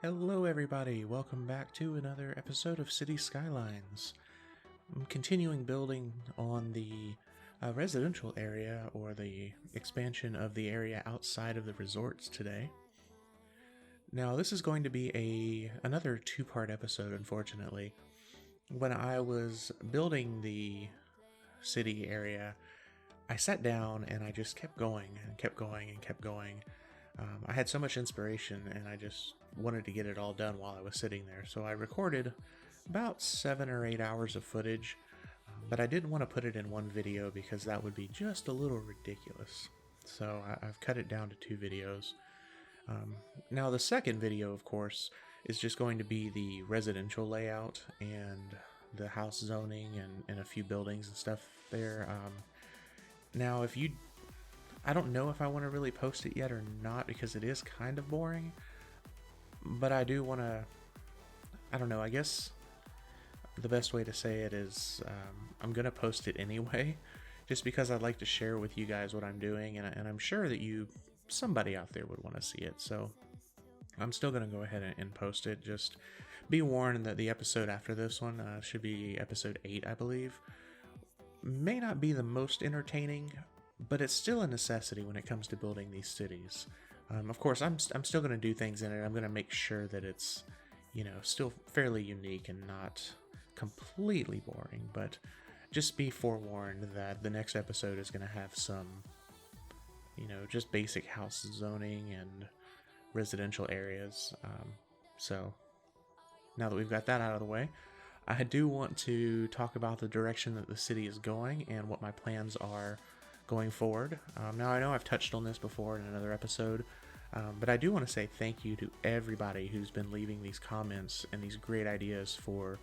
Hello everybody, welcome back to another episode of City Skylines. I'm continuing building on the residential area, or the expansion of the area outside of the resorts today. Now this is going to be another two-part episode, unfortunately. When I was building the city area, I sat down and I just kept going and kept going and kept going. I had so much inspiration and I just wanted to get it all done while I was sitting there. So I recorded about 7 or 8 hours of footage, but I didn't want to put it in one video because that would be just a little ridiculous. So I've cut it down to 2 videos. Now the second video, of course, is just going to be the residential layout and the house zoning and a few buildings and stuff there. Now I don't know if I want to really post it yet or not because it is kind of boring, but I do want to, I don't know, I guess the best way to say it is I'm going to post it anyway, just because I'd like to share with you guys what I'm doing, and I'm sure that somebody out there would want to see it, so I'm still going to go ahead and post it. Just be warned that the episode after this one should be episode 8, I believe. May not be the most entertaining, but it's still a necessity when it comes to building these cities. Of course, I'm still going to do things in it. I'm going to make sure that it's, still fairly unique and not completely boring, but just be forewarned that the next episode is going to have some, just basic house zoning and residential areas. So now that we've got that out of the way, I do want to talk about the direction that the city is going and what my plans are going forward. Now I know I've touched on this before in another episode, but I do want to say thank you to everybody who's been leaving these comments and these great ideas for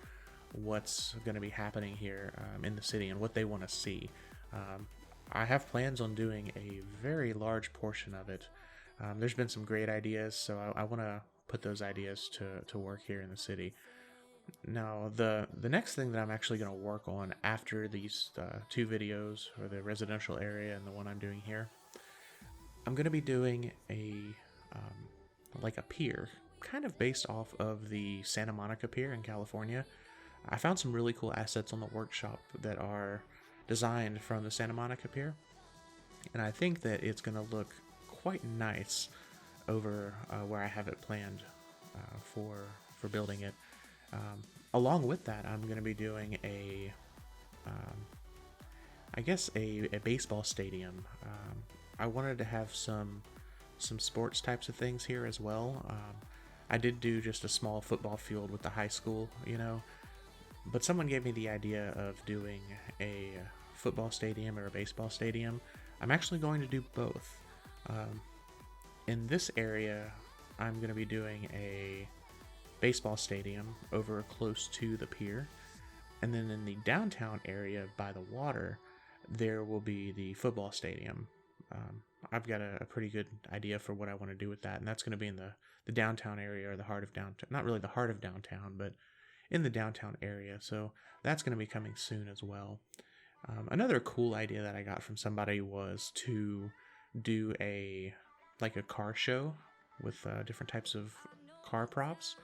what's going to be happening here in the city and what they want to see. I have plans on doing a very large portion of it. There's been some great ideas, so I want to put those ideas to work here in the city. Now, the next thing that I'm actually going to work on after these 2 videos, or the residential area and the one I'm doing here, I'm going to be doing like a pier, kind of based off of the Santa Monica Pier in California. I found some really cool assets on the workshop that are designed from the Santa Monica Pier, and I think that it's going to look quite nice over where I have it planned for building it. Along with that, I'm going to be doing I guess a baseball stadium. I wanted to have some sports types of things here as well. I did do just a small football field with the high school, but someone gave me the idea of doing a football stadium or a baseball stadium. I'm actually going to do both. In this area, I'm going to be doing a baseball stadium over close to the pier, and then in the downtown area by the water there will be the football stadium. I've got a pretty good idea for what I want to do with that, and that's going to be in the downtown area, or the heart of downtown. Not really the heart of downtown, but in the downtown area, so that's going to be coming soon as well. Another cool idea that I got from somebody was to do a car show with different types of car props.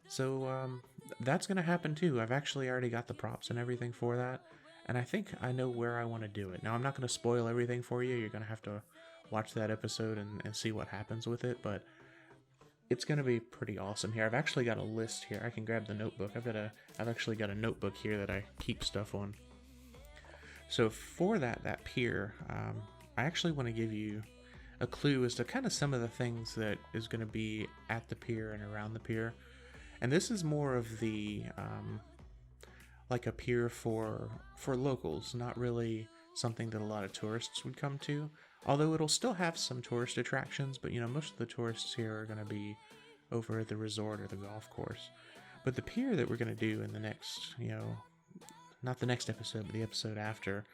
So that's going to happen too. I've actually already got the props and everything for that, and I think I know where I want to do it. Now, I'm not going to spoil everything for you. You're going to have to watch that episode and see what happens with it, but it's going to be pretty awesome here. I've actually got a list here. I can grab the notebook. I've actually got a notebook here that I keep stuff on. So for that pier, I actually want to give you a clue as to kind of some of the things that is going to be at the pier and around the pier. And this is more of the like a pier for locals, not really something that a lot of tourists would come to. Although it'll still have some tourist attractions, but most of the tourists here are going to be over at the resort or the golf course. But the pier that we're going to do in the next, not the next episode, but the episode after,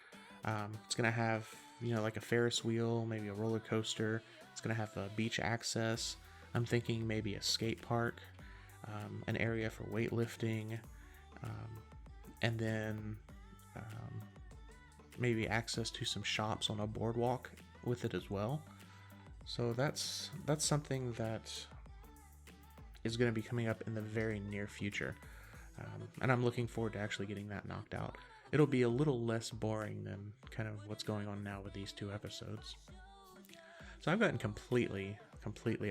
it's going to have, like a Ferris wheel, maybe a roller coaster. It's going to have a beach access. I'm thinking maybe a skate park. An area for weightlifting, and then maybe access to some shops on a boardwalk with it as well. So that's something that is going to be coming up in the very near future. And I'm looking forward to actually getting that knocked out. It'll be a little less boring than kind of what's going on now with these 2 episodes. So I've gotten completely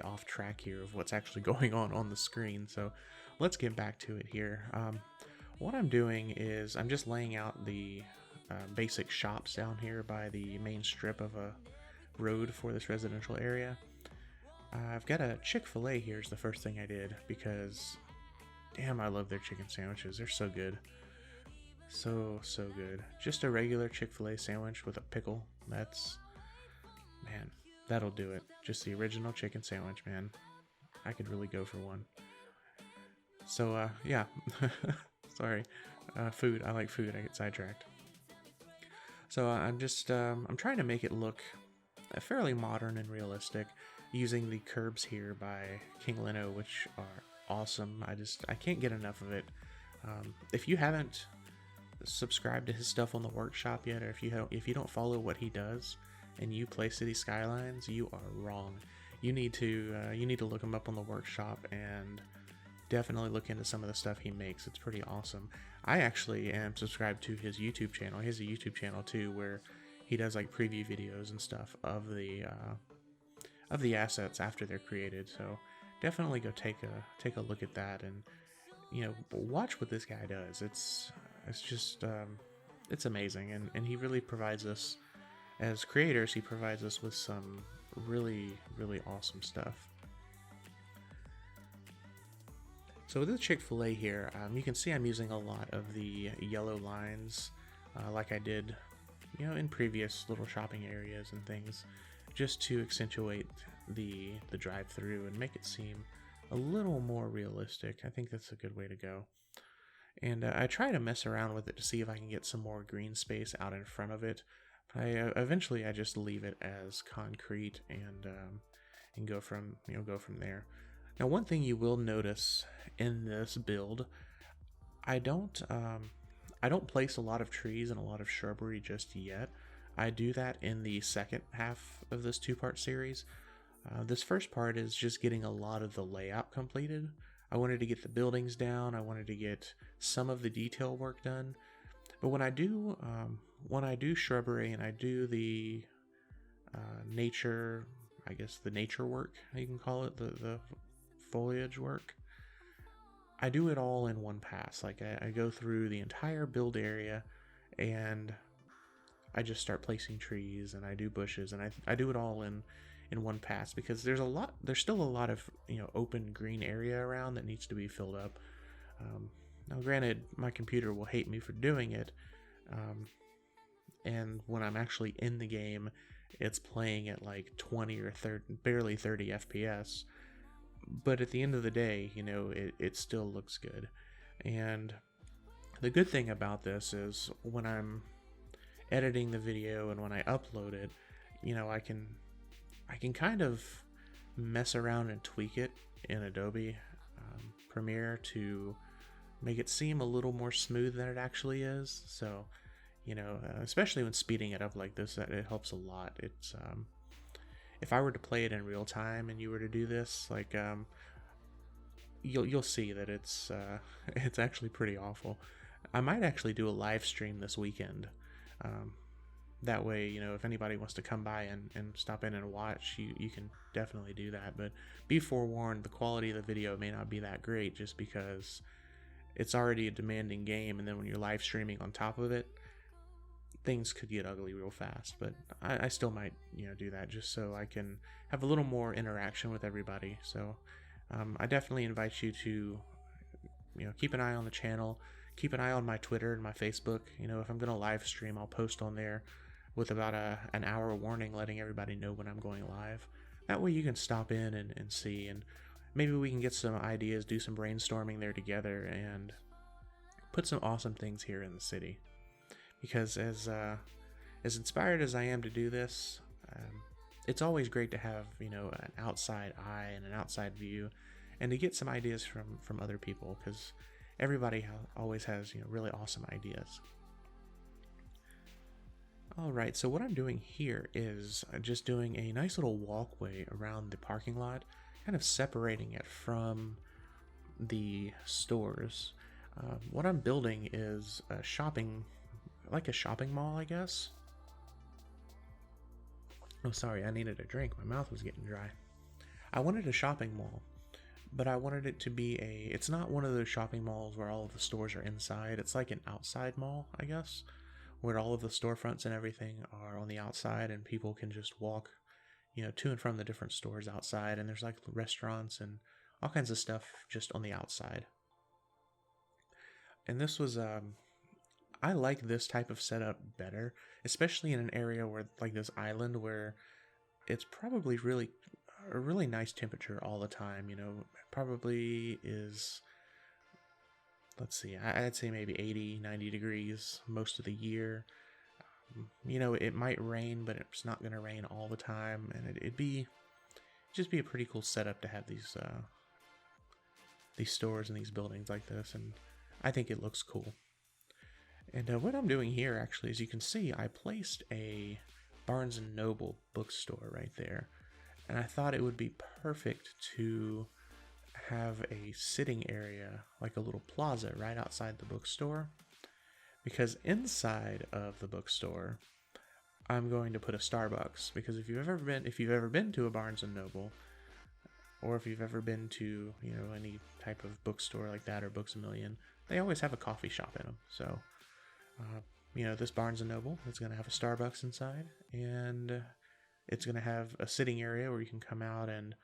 off track here of what's actually going on the screen. So let's get back to it here. What I'm doing is I'm just laying out the basic shops down here by the main strip of a road for this residential area. I've got a Chick-fil-A here is the first thing I did, because damn, I love their chicken sandwiches. They're so good. So good. Just a regular Chick-fil-A sandwich with a pickle. Man, that'll do it. Just the original chicken sandwich, man. I could really go for one. So, yeah. Sorry. Food. I like food. I get sidetracked. So I'm just, I'm trying to make it look fairly modern and realistic, using the curbs here by King Leno, which are awesome. I can't get enough of it. If you haven't subscribed to his stuff on the workshop yet, or if you don't follow what he does and you play City Skylines, you are wrong. You need to look him up on the workshop and definitely look into some of the stuff he makes. It's pretty awesome. I actually am subscribed to his YouTube channel. He has a YouTube channel too, where he does like preview videos and stuff of the assets after they're created. So definitely go take a look at that, and watch what this guy does. It's just it's amazing, and he really provides us, as creators, he provides us with some really awesome stuff. So with the Chick-fil-A here, you can see I'm using a lot of the yellow lines, like I did in previous little shopping areas and things, just to accentuate the drive-through and make it seem a little more realistic. I think that's a good way to go. And I try to mess around with it to see if I can get some more green space out in front of it. But eventually I just leave it as concrete and go from there. Now, one thing you will notice in this build, I don't place a lot of trees and a lot of shrubbery just yet. I do that in the second half of this 2-part series. This first part is just getting a lot of the layout completed. I wanted to get the buildings down. I wanted to get some of the detail work done. But when I do shrubbery and I do the nature, I guess the nature work, you can call it, the foliage work, I do it all in one pass. Like I go through the entire build area and I just start placing trees, and I do bushes, and I do it all in one pass, because there's still a lot of open green area around that needs to be filled up. Now granted, my computer will hate me for doing it, and when I'm actually in the game, it's playing at like 20 or 30, barely 30 FPS. But at the end of the day, it still looks good. And the good thing about this is when I'm editing the video and when I upload it, I can kind of mess around and tweak it in Adobe Premiere to make it seem a little more smooth than it actually is. So, especially when speeding it up like this, it helps a lot. It's if I were to play it in real time and you were to do this, like you'll see that it's actually pretty awful. I might actually do a live stream this weekend. That way, if anybody wants to come by and stop in and watch, you can definitely do that. But be forewarned, the quality of the video may not be that great, just because it's already a demanding game, and then when you're live streaming on top of it, things could get ugly real fast. But I still might do that just so I can have a little more interaction with everybody. So I definitely invite you to keep an eye on the channel, keep an eye on my Twitter and my Facebook. If I'm going to live stream, I'll post on there with about an hour warning, letting everybody know when I'm going live. That way you can stop in and see, and maybe we can get some ideas, do some brainstorming there together, and put some awesome things here in the city. Because as inspired as I am to do this, it's always great to have an outside eye and an outside view, and to get some ideas from other people, because everybody always has really awesome ideas. Alright, so what I'm doing here is just doing a nice little walkway around the parking lot, kind of separating it from the stores. What I'm building is a shopping mall, I guess. Oh, sorry, I needed a drink. My mouth was getting dry. I wanted a shopping mall, but I wanted it to be it's not one of those shopping malls where all of the stores are inside. It's like an outside mall, I guess, where all of the storefronts and everything are on the outside and people can just walk, to and from the different stores outside. And there's like restaurants and all kinds of stuff just on the outside. And this was, I like this type of setup better, especially in an area where, like this island, where it's probably a really nice temperature all the time. Probably is, let's see, I'd say maybe 80, 90 degrees most of the year. It might rain, but it's not going to rain all the time, and it'd just be a pretty cool setup to have these stores and these buildings like this, and I think it looks cool. And what I'm doing here, actually, as you can see, I placed a Barnes & Noble bookstore right there. And I thought it would be perfect to have a sitting area, like a little plaza right outside the bookstore. Because inside of the bookstore, I'm going to put a Starbucks. Because if you've ever been to a Barnes & Noble, or if you've ever been to, any type of bookstore like that, or Books A Million, they always have a coffee shop in them. So, this Barnes & Noble is going to have a Starbucks inside, and it's going to have a sitting area where you can come out and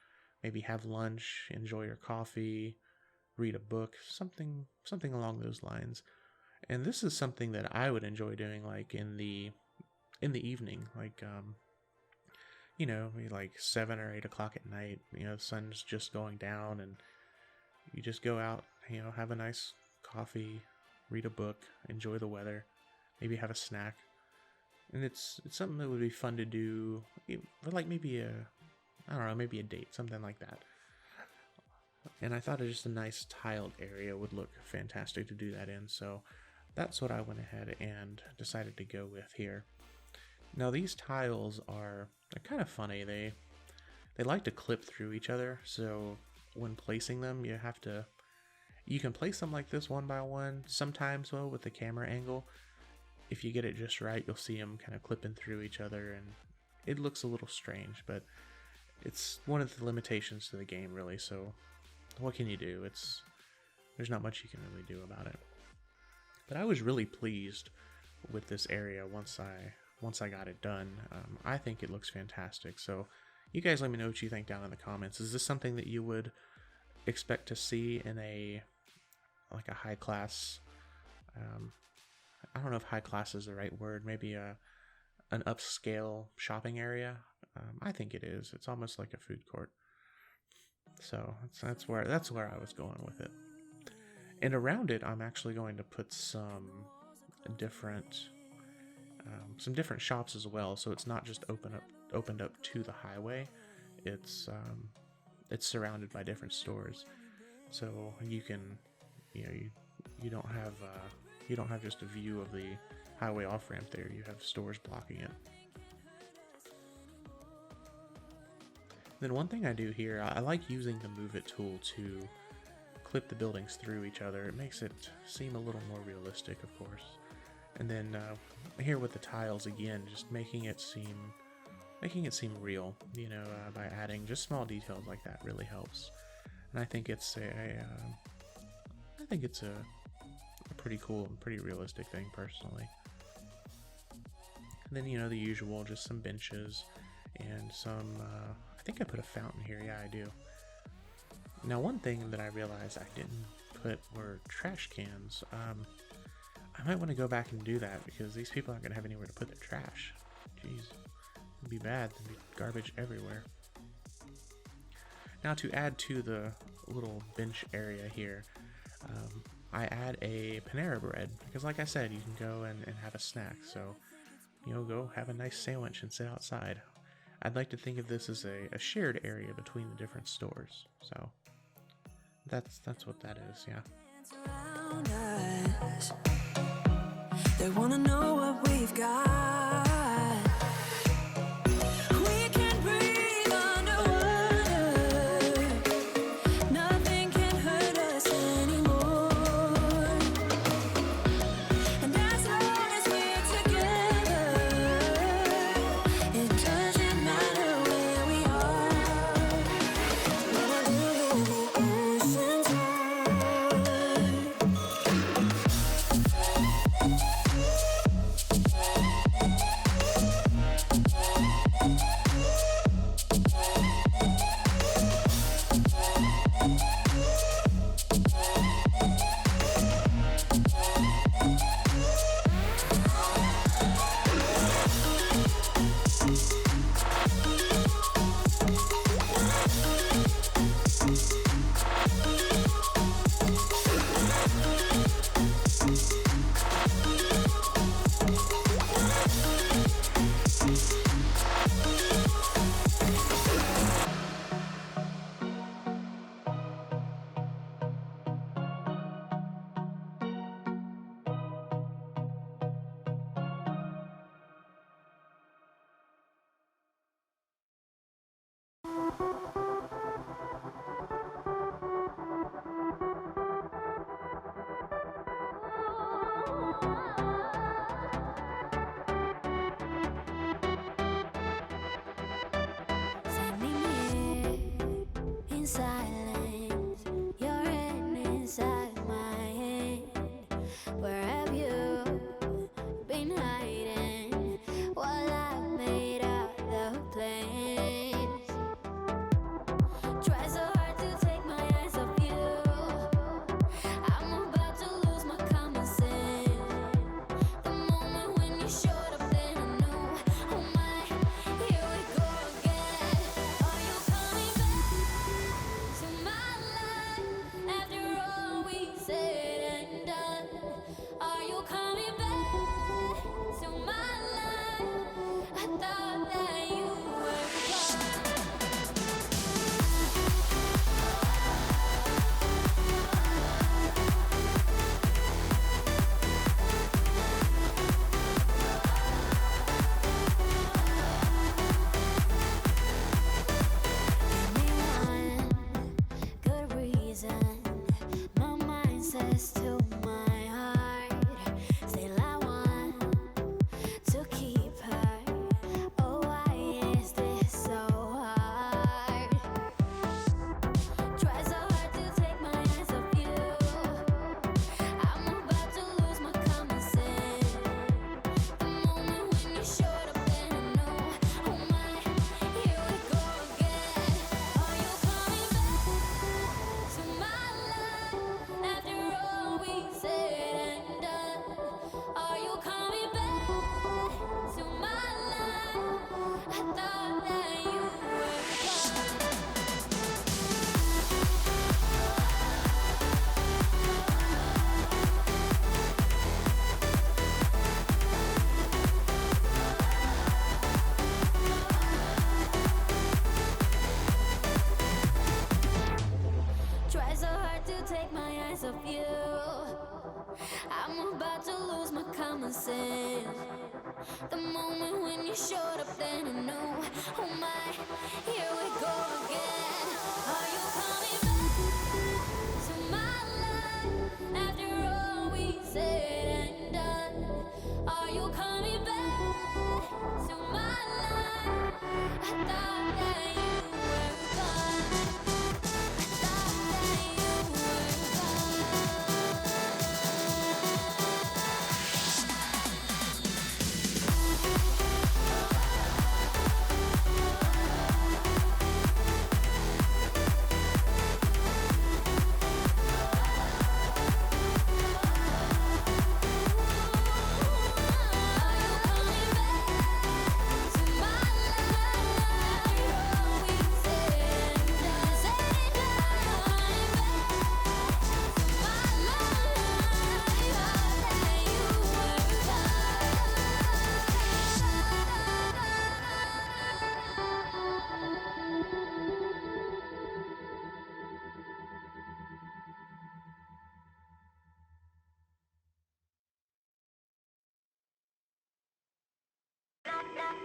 maybe have lunch, enjoy your coffee, read a book, something along those lines. And this is something that I would enjoy doing, like in the evening, like like 7 or 8 o'clock at night. The sun's just going down, and you just go out, have a nice coffee, read a book, enjoy the weather, maybe have a snack. And it's something that would be fun to do, like maybe maybe a date, something like that. And I thought just a nice tiled area would look fantastic to do that in, so that's what I went ahead and decided to go with here. Now these tiles they're kind of funny. They like to clip through each other, so when placing them, you can place them like this one by one. Sometimes, well, with the camera angle, if you get it just right, you'll see them kind of clipping through each other, and it looks a little strange, but it's one of the limitations to the game, really. So what can you do? There's not much you can really do about it. But I was really pleased with this area once I got it done. I think it looks fantastic. So you guys let me know what you think down in the comments. Is this something that you would expect to see in a high class, I don't know if high class is the right word, maybe an upscale shopping area? I think it is. It's almost like a food court. So that's where I was going with it. And around it, I'm actually going to put some different shops as well. So it's not just opened up to the highway. It's surrounded by different stores. So you can, you don't have just a view of the highway off ramp there. You have stores blocking it. Then one thing I do here, I like using the Move It tool to clip the buildings through each other. It makes it seem a little more realistic, of course. And then here with the tiles, again, just making it seem real, by adding just small details like that really helps. And I think it's a pretty cool and pretty realistic thing, personally. And then, the usual, just some benches and some, I think I put a fountain here. Yeah, I do. Now, one thing that I realized I didn't put were trash cans. I might want to go back and do that, because these people aren't going to have anywhere to put their trash. Jeez, it'd be bad. There'd be garbage everywhere. Now, to add to the little bench area here, I add a Panera bread, because like I said, you can go and have a snack. So, go have a nice sandwich and sit outside. I'd like to think of this as a shared area between the different stores. So that's what that is, yeah. They wanna know what we've got. We can breathe underwater. Nothing can hurt us Standing here in silence, your hand inside my hand. Where have you been hiding while I made other plans? Try so hard to take my eyes off you. I'm about to lose my common sense. The moment when you showed up, then I knew, oh my, here we go again. Are you coming back to my life after all we said and done? Are you coming back to my life? I thought that you were gone. Good reason, my mind says to my heart, still I want to keep her. Oh, why is this so hard? Try so hard to take my eyes off you. I'm about to lose my common sense. The moment when you showed up, then I knew, oh my, here we go again. Are you coming back to my life after all we said and done? Are you coming back to my life? I thought that you were gone. Try so hard to take my eyes off you. I'm about to lose my common sense. The moment when you showed up, then I knew, oh my, here we go again. Are you coming back to my life after all we said and done? Are you coming back to my life? I thought that you were gone. I thought that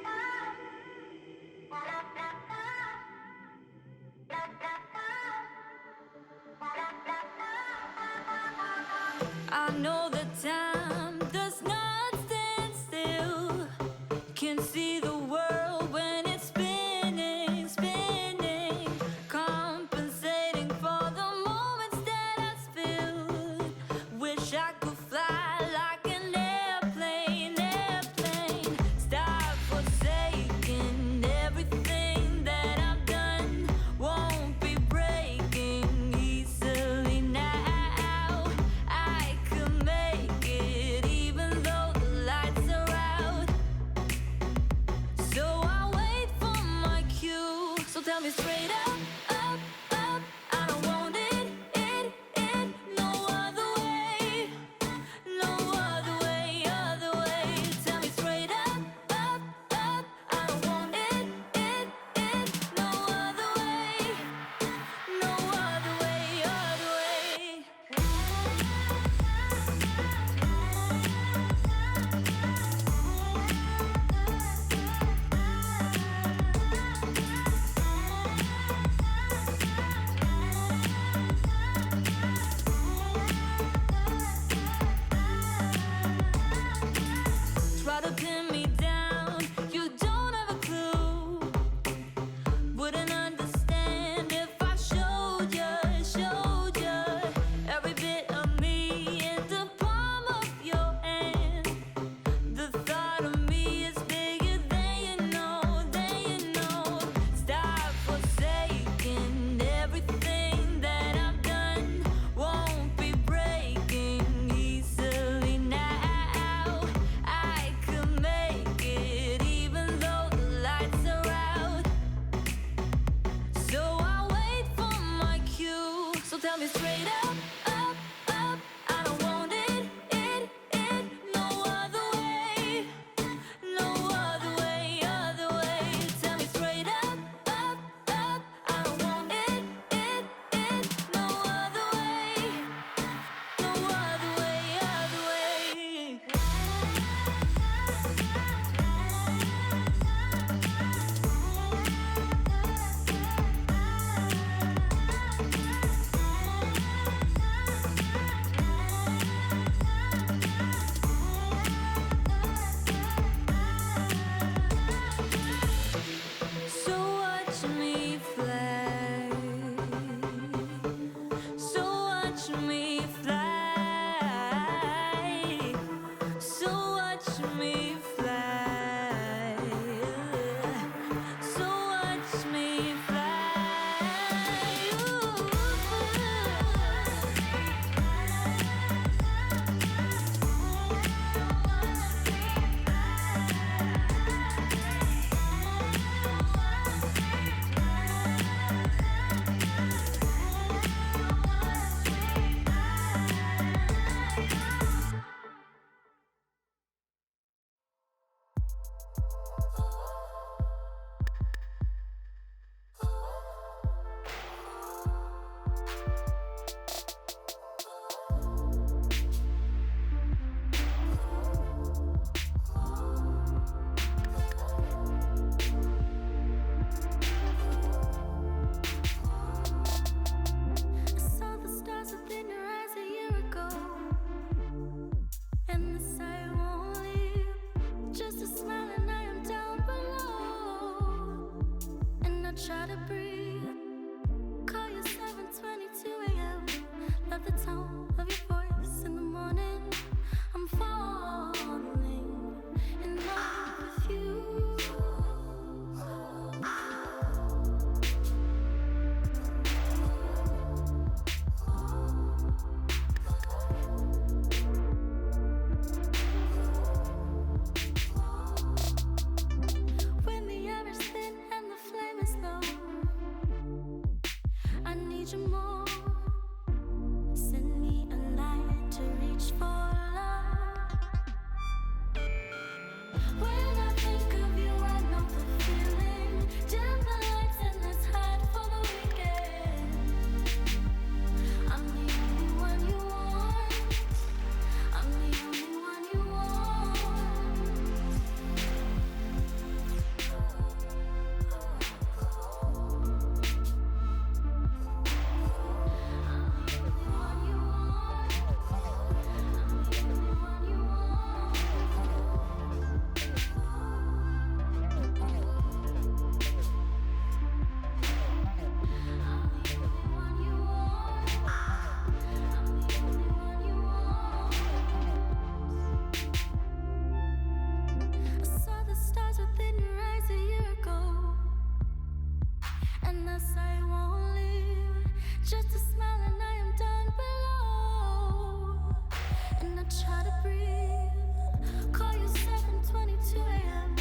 you were gone. I know that time does not stand still. Can see the world when it's spinning, spinning. Compensating for the moments that I spilled. Wish I could fly like an airplane, airplane. Stop forsaking everything that I've done. Won't be breaking easily now. I could make it even though the lights are out. So I wait for my cue. So tell me straight up, up, up. I don't want it, no other way. No other way, other way. Tell me straight up, up, up. I don't want it, no other way. No other way, other way. want you more. Send me a light to reach for love. When I think of you, I know the feeling. Dim the lights and let's hide for the weekend. I'm the only one you want. I'm the only one you want. I saw the stars within your eyes a year ago, and I say I won't leave. Just a smile and I am down below, and I try to breathe. Call you 7:22 a.m.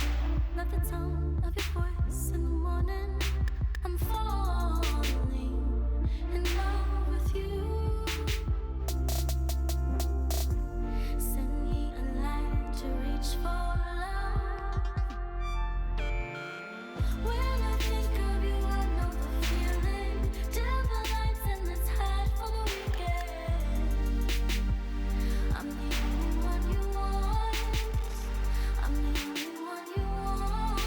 Not the tone of your voice in the morning. I'm falling in love with you. Send me a light to reach for love. When I think of you, I know the feeling. Dim the lights and let's hide for the weekend. I'm the only one you want. I'm the only one you want.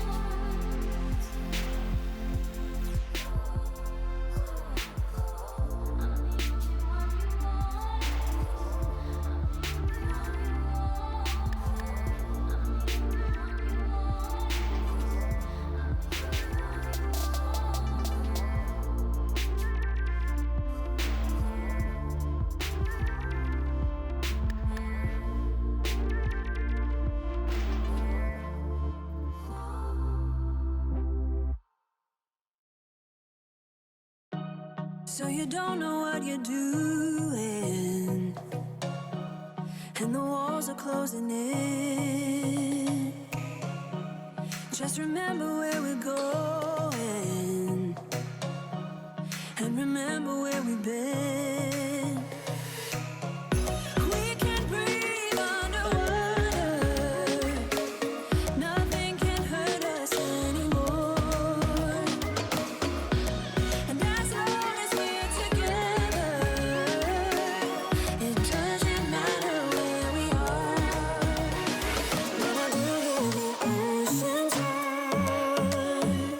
I'm the only one you want. So you don't know what you're doing, and the walls are closing in. Just remember where we're going, and remember where we've been. We can breathe underwater. Nothing can hurt us anymore. And as long as we're together, it doesn't matter where we are. When I look at the ocean's high,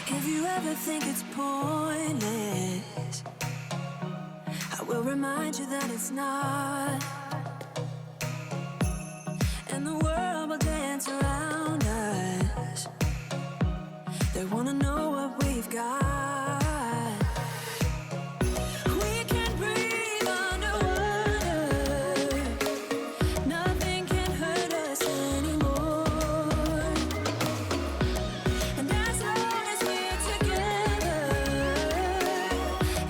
if you ever think it's pointless, I will remind you that it's not. And the world will dance around us. They wanna know what we've got. We can breathe underwater. Nothing can hurt us anymore. And as long as we're together,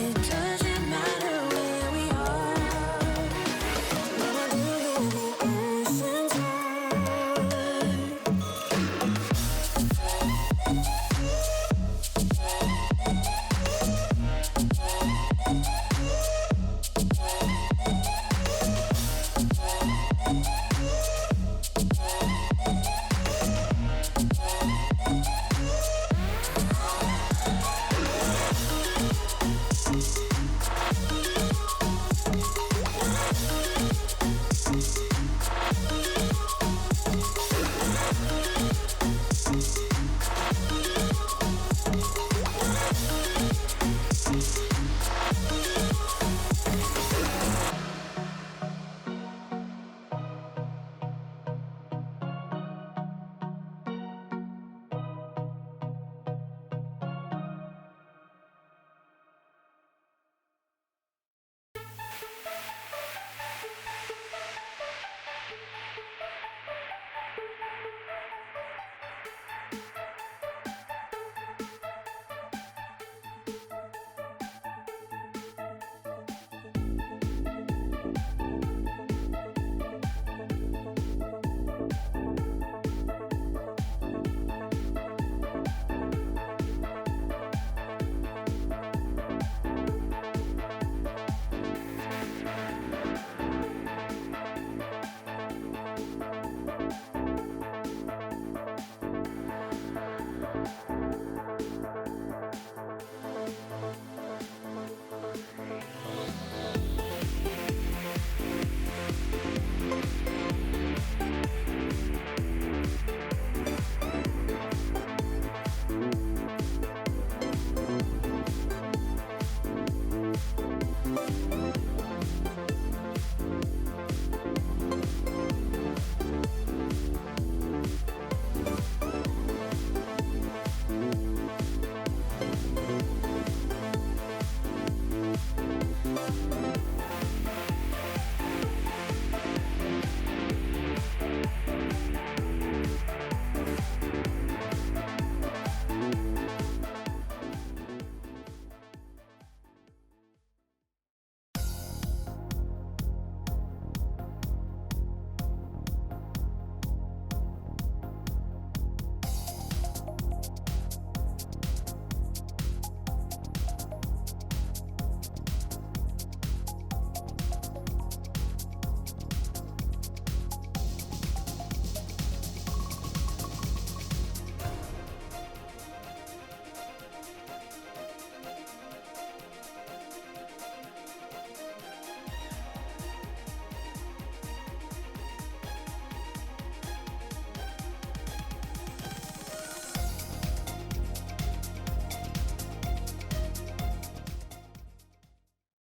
it doesn't matter where we are. When I look at the ocean's high,